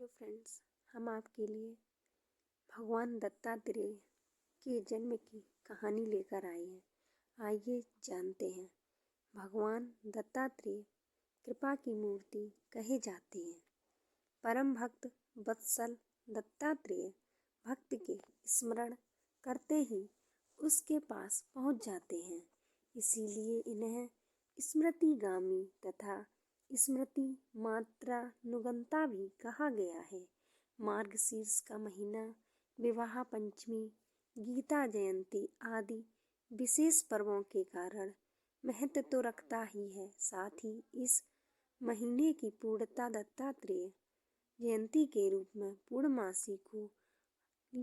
Hello friends, हम आपके लिए भगवान दत्तात्रेय के जन्म की कहानी लेकर आए हैं। आइए जानते हैं। भगवान दत्तात्रेय कृपा की मूर्ति कहे जाते हैं। परम भक्त वत्सल दत्तात्रेय भक्त के स्मरण करते ही उसके पास पहुंच जाते हैं। इसीलिए इन्हें स्मृतिगामी तथा स्मृति मात्रानुगंता भी कहा गया है। मार्गशीर्ष का महीना, विवाह पंचमी, गीता जयंती आदि विशेष पर्वों के कारण महत्व तो रखता ही है। साथ ही इस महीने की पूर्णता दत्तात्रेय जयंती के रूप में पूर्णमासी को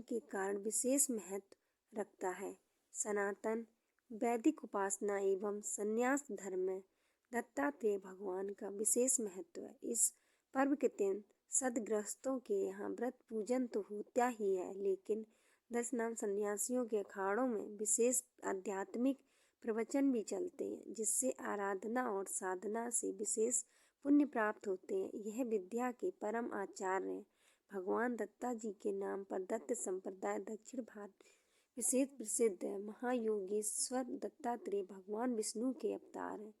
के कारण विशेष महत्व रखता है। सनातन वैदिक उपासना एवं संन्यास धर्म में दत्तात्रेय भगवान का विशेष महत्व है। इस पर्व के दिन सदगृहस्थों के यहाँ व्रत पूजन तो होता ही है, लेकिन दशनाम सन्यासियों के अखाड़ों में विशेष आध्यात्मिक प्रवचन भी चलते हैं, जिससे आराधना और साधना से विशेष पुण्य प्राप्त होते हैं। यह विद्या के परम आचार्य भगवान दत्ता जी के नाम पर दत्त संप्रदाय दक्षिण भारत विशेष प्रसिद्ध है। महायोगेश्वर दत्तात्रेय भगवान विष्णु के अवतार हैं।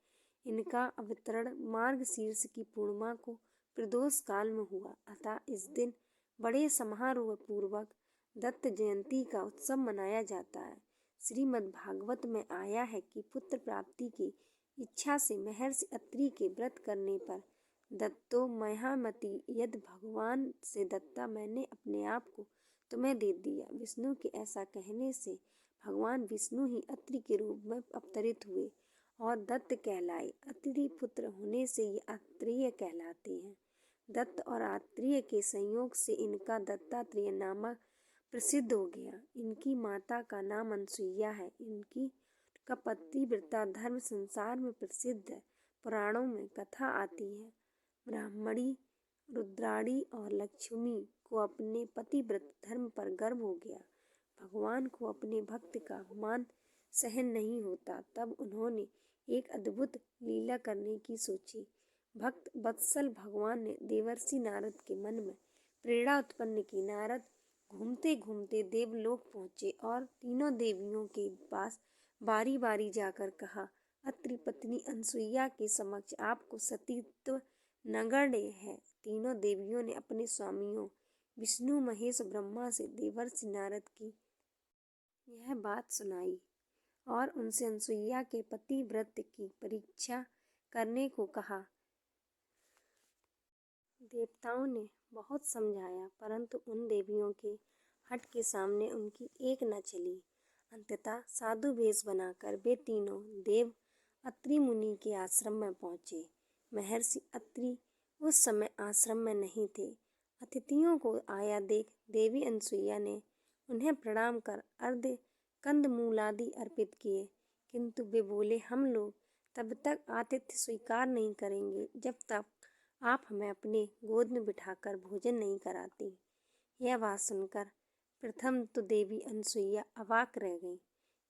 इनका अवतरण मार्गशीर्ष की पूर्णिमा को प्रदोष काल में हुआ, अतः इस दिन बड़े समारोह पूर्वक दत्त जयंती का उत्सव मनाया जाता है। श्रीमद् भागवत में आया है कि पुत्र प्राप्ति की इच्छा से महर्षि अत्रि के व्रत करने पर दत्तो मयामति यद भगवान से दत्ता मैंने अपने आप को तुम्हें दे दिया। विष्णु के ऐसा कहने से भगवान विष्णु ही अत्रि के रूप में अवतरित हुए और दत्त कहलाए। अत्रि पुत्र होने से ये आत्रेय कहलाते हैं। दत्त और आत्रेय के संयोग से इनका दत्तात्रेय नामक प्रसिद्ध हो गया। इनकी माता का नाम अनसुईया है। इनकी का पतिव्रता धर्म संसार में प्रसिद्ध है। पुराणों में कथा आती है, ब्राह्मणी, रुद्राणी और लक्ष्मी को अपने पतिव्रत धर्म पर गर्व हो गया। भगवान को अपने भक्त का अपमान सहन नहीं होता, तब उन्होंने एक अद्भुत लीला करने की सोची। भक्त वत्सल भगवान ने देवर्षि नारद के मन में प्रेरणा उत्पन्न की। नारद घूमते घूमते देवलोक पहुँचे और तीनों देवियों के पास बारी बारी जाकर कहा, अत्रि पत्नी अनसुईया के समक्ष आपको सतीत्व नगण्य है। तीनों देवियों ने अपने स्वामियों विष्णु, महेश, ब्रह्मा से देवर्षि नारद की यह बात सुनाई और उनसे अनसुईया के पतिव्रत की परीक्षा करने को कहा। देवताओं ने बहुत समझाया, परंतु उन देवियों के हठ के सामने उनकी एक न चली। अंततः साधु वेश बनाकर वे तीनों देव अत्रि मुनि के आश्रम में पहुँचे। महर्षि अत्रि उस समय आश्रम में नहीं थे। अतिथियों को आया देख देवी अनसुईया ने उन्हें प्रणाम कर अर्घ्य कंदमूलादि अर्पित किए, किंतु वे बोले, हम लोग तब तक आतिथ्य स्वीकार नहीं करेंगे जब तक आप हमें अपने गोद में बिठाकर भोजन नहीं कराती। यह बात सुनकर प्रथम तो देवी अनसुईया अवाक रह गई,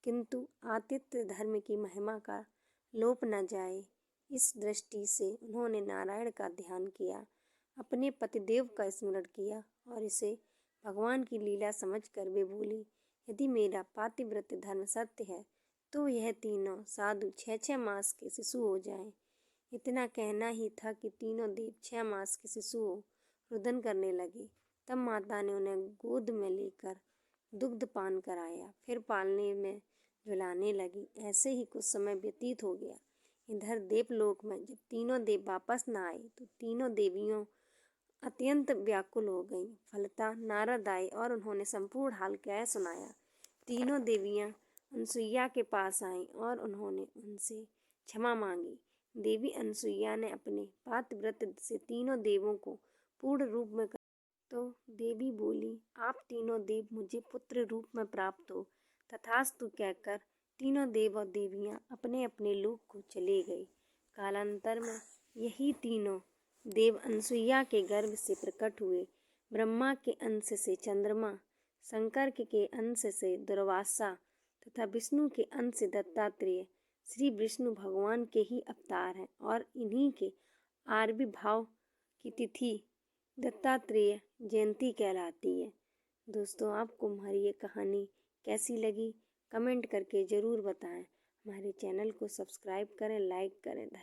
किंतु आतिथ्य धर्म की महिमा का लोप न जाए, इस दृष्टि से उन्होंने नारायण का ध्यान किया, अपने पतिदेव का स्मरण किया और इसे भगवान की लीला समझकर वे बोली, यदि मेरा पातिव्रत धर्म सत्य है तो यह तीनों साधु 6-6 मास के शिशु हो जाएं। इतना कहना ही था कि तीनों देव 6 मास के शिशु हो रुदन करने लगे। तब माता ने उन्हें गोद में लेकर दुग्ध पान कराया, फिर पालने में झुलाने लगी। ऐसे ही कुछ समय व्यतीत हो गया। इधर देवलोक में जब तीनों देव वापस न आए तो तीनों देवियों अत्यंत व्याकुल हो गईं। फलतः नारद आए और उन्होंने संपूर्ण हाल कह सुनाया। तीनों देवियां अनसुईया के पास आईं और उन्होंने उनसे क्षमा मांगी। देवी अनसुईया ने अपने पातिव्रत से तीनों देवों को पूर्ण रूप में तो देवी बोली, आप तीनों देव मुझे पुत्र रूप में प्राप्त हो। तथास्तु कहकर तीनों देव और देवियां अपने अपने लोक को चले गए। कालांतर में यही तीनों देव अनसुईया के गर्भ से प्रकट हुए। ब्रह्मा के अंश से चंद्रमा, शंकर के अंश से दुर्वासा तथा विष्णु के अंश से दत्तात्रेय श्री विष्णु भगवान के ही अवतार हैं और इन्हीं के आविर्भाव की तिथि दत्तात्रेय जयंती कहलाती है। दोस्तों, आपको हमारी ये कहानी कैसी लगी कमेंट करके ज़रूर बताएं। हमारे चैनल को सब्सक्राइब करें, लाइक करें। धन्यवाद।